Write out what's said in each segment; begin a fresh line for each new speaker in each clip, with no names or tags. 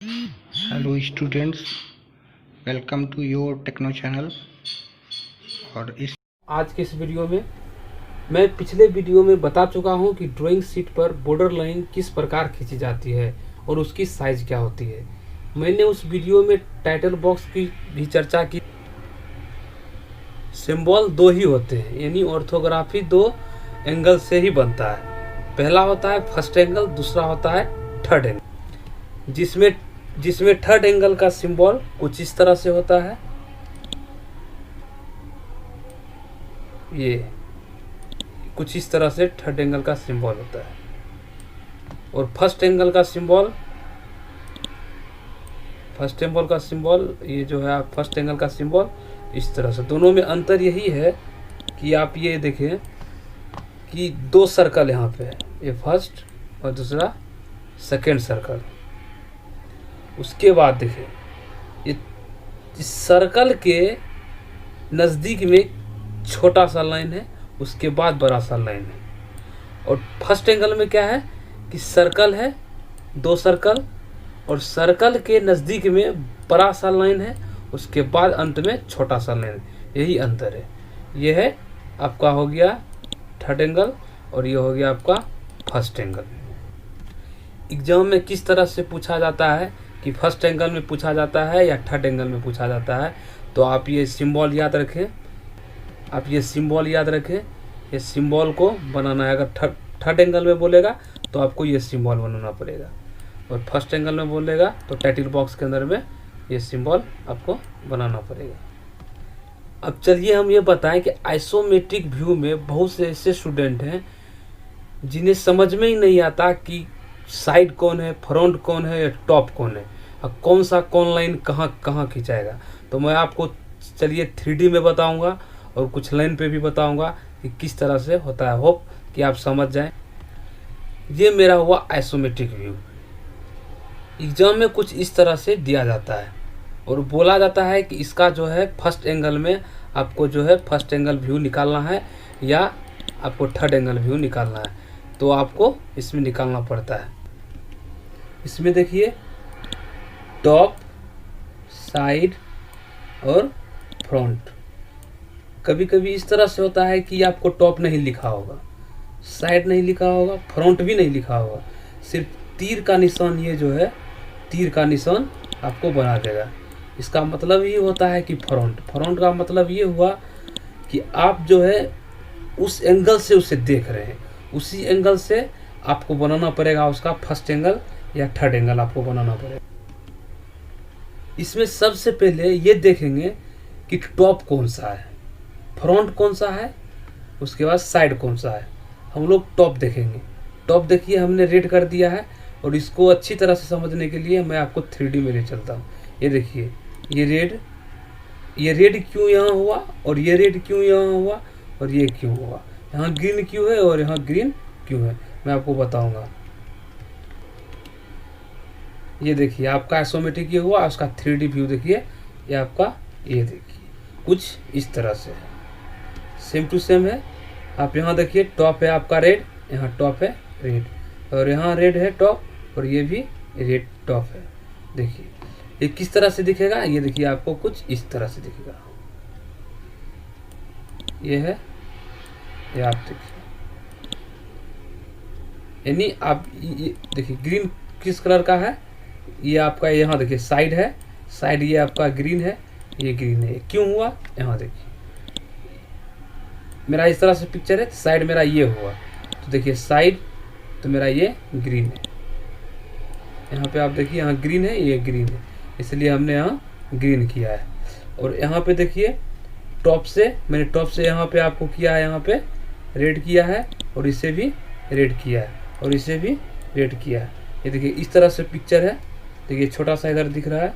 Hello students, welcome to your techno channel. और
आज के इस वीडियो में मैं पिछले वीडियो में बता चुका हूं कि ड्राइंग शीट पर बॉर्डर लाइन किस प्रकार खींची जाती है और उसकी साइज क्या होती है। मैंने उस वीडियो में टाइटल बॉक्स की भी चर्चा की। सिंबल दो ही होते हैं, यानी ऑर्थोग्राफी दो एंगल से ही बनता है। पहला होता है फर्स्ट एंगल, दूसरा होता है थर्ड एंगल। जिसमें थर्ड एंगल का सिंबल कुछ इस तरह से होता है। ये कुछ इस तरह से थर्ड एंगल का सिंबल होता है और फर्स्ट एंगल का सिंबल ये जो है फर्स्ट एंगल का सिंबल इस तरह से। दोनों में अंतर यही है कि आप ये देखें कि दो सर्कल यहाँ पे है, ये फर्स्ट और दूसरा सेकेंड सर्कल। उसके बाद देखें ये इस सर्कल के नज़दीक में छोटा सा लाइन है, उसके बाद बड़ा सा लाइन है। और फर्स्ट एंगल में क्या है कि सर्कल है, दो सर्कल, और सर्कल के नज़दीक में बड़ा सा लाइन है, उसके बाद अंत में छोटा सा लाइन। यही अंतर है। यह है आपका हो गया थर्ड एंगल और ये हो गया आपका फर्स्ट एंगल। एग्जाम में किस तरह से पूछा जाता है कि फर्स्ट एंगल में पूछा जाता है या थर्ड एंगल में पूछा जाता है, तो आप ये सिंबल याद रखें। ये सिंबल को बनाना है। अगर थर्ड एंगल में बोलेगा तो आपको ये सिंबल बनाना पड़ेगा, और फर्स्ट एंगल में बोलेगा तो टाइटल बॉक्स के अंदर में ये सिंबल आपको बनाना पड़ेगा। अब चलिए हम ये बताएं कि आइसोमेट्रिक व्यू में बहुत से ऐसे स्टूडेंट हैं जिन्हें समझ में ही नहीं आता कि साइड कौन है, फ्रंट कौन है या टॉप कौन है, और कौन लाइन कहाँ खिंचाएगा। तो मैं आपको चलिए 3D में बताऊंगा और कुछ लाइन पे भी बताऊंगा कि किस तरह से होता है। होप कि आप समझ जाएं। ये मेरा हुआ आइसोमेट्रिक व्यू। एग्जाम में कुछ इस तरह से दिया जाता है और बोला जाता है कि इसका जो है फर्स्ट एंगल में आपको जो है फर्स्ट एंगल व्यू निकालना है या आपको थर्ड एंगल व्यू निकालना है, तो आपको इसमें निकालना पड़ता है। इसमें देखिए टॉप, साइड और फ्रंट। कभी कभी इस तरह से होता है कि आपको टॉप नहीं लिखा होगा, साइड नहीं लिखा होगा, फ्रंट भी नहीं लिखा होगा, सिर्फ तीर का निशान, ये जो है तीर का निशान आपको बना देगा। इसका मतलब ये होता है कि फ्रंट का मतलब ये हुआ कि आप जो है उस एंगल से उसे देख रहे हैं, उसी एंगल से आपको बनाना पड़ेगा उसका फर्स्ट एंगल या थर्ड एंगल आपको बनाना पड़ेगा। इसमें सबसे पहले ये देखेंगे कि टॉप कौन सा है, फ्रंट कौन सा है, उसके बाद साइड कौन सा है। हम लोग टॉप देखेंगे। टॉप देखिए हमने रेड कर दिया है, और इसको अच्छी तरह से समझने के लिए मैं आपको 3D में ले चलता हूँ। ये देखिए ये रेड क्यों यहाँ हुआ, और ये रेड क्यों यहाँ हुआ, और ये क्यों हुआ, यहाँ ग्रीन क्यों है और यहाँ ग्रीन क्यों है, मैं आपको बताऊंगा। ये देखिए आपका आइसोमेट्रिक ये हुआ, उसका 3D व्यू देखिए। ये आपका ये देखिए कुछ इस तरह से है, सेम टू सेम है। आप यहाँ देखिए टॉप है आपका रेड, यहाँ टॉप है रेड, और यहाँ रेड है टॉप, और ये भी रेड टॉप है। देखिए ये किस तरह से दिखेगा, ये देखिए आपको कुछ इस तरह से दिखेगा। ये है, ये आप देखिए, यानी आप ये देखिए ग्रीन किस कलर का है, ये आपका यहाँ देखिए साइड है, साइड ये आपका ग्रीन है, ये ग्रीन है। क्यों हुआ, यहाँ देखिए मेरा इस तरह से पिक्चर है, साइड मेरा ये हुआ, तो देखिए साइड तो मेरा ये ग्रीन है। यहाँ पे आप देखिए यहाँ ग्रीन है, ये ग्रीन है, इसलिए हमने यहाँ ग्रीन किया है। और यहाँ पे देखिए मैंने टॉप से यहाँ पे आपको किया है, यहाँ पे रेड किया है, और इसे भी रेड किया है, और इसे भी रेड किया है। ये देखिए इस तरह से पिक्चर है। देखिए छोटा सा इधर दिख रहा है,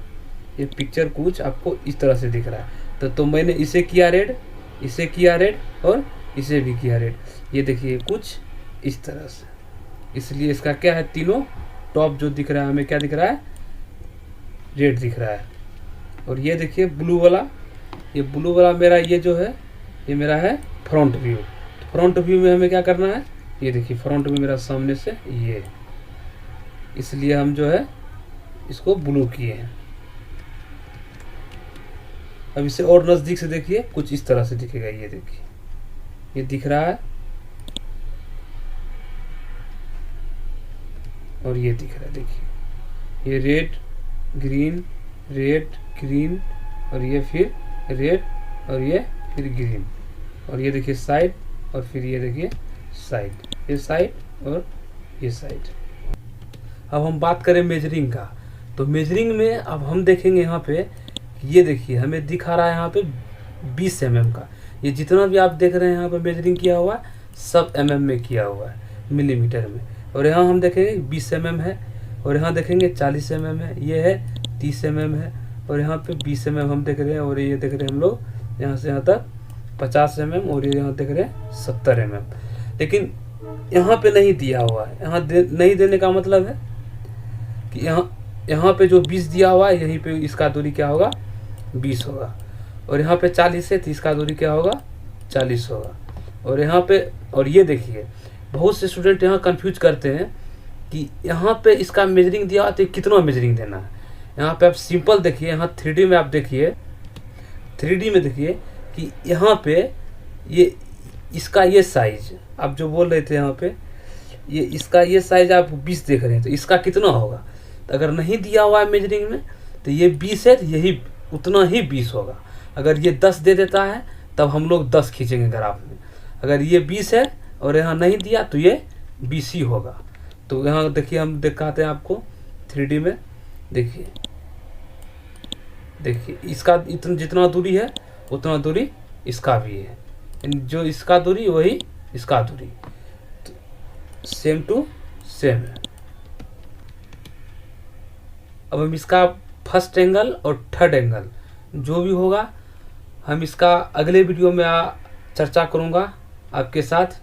ये पिक्चर कुछ आपको इस तरह से दिख रहा है। तो मैंने इसे किया रेड, इसे किया रेड, और इसे भी किया रेड। ये देखिए कुछ इस तरह से, इसलिए इसका क्या है, तीनों टॉप जो दिख रहा है हमें क्या दिख रहा है, रेड दिख रहा है। और ये देखिए ब्लू वाला मेरा ये जो है ये मेरा है फ्रंट व्यू। फ्रंट व्यू में हमें क्या करना है, ये देखिए फ्रंट व्यू मेरा सामने से ये, इसलिए हम जो है इसको ब्लू किए हैं। अब इसे और नज़दीक से देखिए, कुछ इस तरह से दिखेगा। ये देखिए, ये दिख रहा है और ये दिख रहा है। देखिए, ये रेड ग्रीन और ये फिर रेड और ये फिर ग्रीन, और ये देखिए साइड, और फिर ये देखिए साइड, ये साइड और ये साइड। अब हम बात करें मेजरिंग का, तो मेजरिंग में अब हम देखेंगे यहाँ पे, ये देखिए हमें दिखा रहा है यहाँ पे 20 mm का। ये जितना भी आप देख रहे हैं यहाँ पे मेजरिंग किया हुआ है, सब mm में किया हुआ है, मिलीमीटर में। और यहाँ हम देखेंगे 20 mm है, और यहाँ देखेंगे 40 mm है, ये है 30 mm है, और यहाँ पे 20 mm हम देख रहे हैं, और ये देख रहे हैं हम लोग यहाँ से यहाँ तक 50 mm, और ये यहाँ देख रहे हैं 70 mm। लेकिन यहाँ पे नहीं दिया हुआ है। यहाँ नहीं देने का मतलब है कि यहाँ पे जो 20 दिया हुआ है, यहीं पे इसका दूरी क्या होगा, 20 होगा, और यहाँ पे 40 है तो इसका दूरी क्या होगा, 40 होगा। और यहाँ पे, और ये देखिए बहुत से स्टूडेंट यहाँ कंफ्यूज करते हैं कि यहाँ पे इसका मेजरिंग दिया हुआ तो कितना मेजरिंग देना है। यहाँ पे आप सिंपल देखिए, यहाँ 3D में आप देखिए, 3D में देखिए कि यहाँ पे ये इसका ये साइज आप जो बोल रहे थे, यहाँ पे ये इसका ये साइज आप 20 देख रहे हैं, तो इसका कितना होगा। तो अगर नहीं दिया हुआ है मेजरिंग में, तो ये 20 है तो यही उतना ही 20 होगा। अगर ये 10 दे देता है तब हम लोग 10 खींचेंगे ग्राफ में। अगर ये 20 है और यहाँ नहीं दिया तो ये 20 ही होगा। तो यहाँ देखिए, हम दिखाते हैं आपको 3D में। देखिए इसका इतना जितना दूरी है उतना दूरी इसका भी है, जो इसका दूरी वही इसका दूरी, तो सेम टू सेम है। अब हम इसका फर्स्ट एंगल और थर्ड एंगल जो भी होगा, हम इसका अगले वीडियो में चर्चा करूँगा आपके साथ।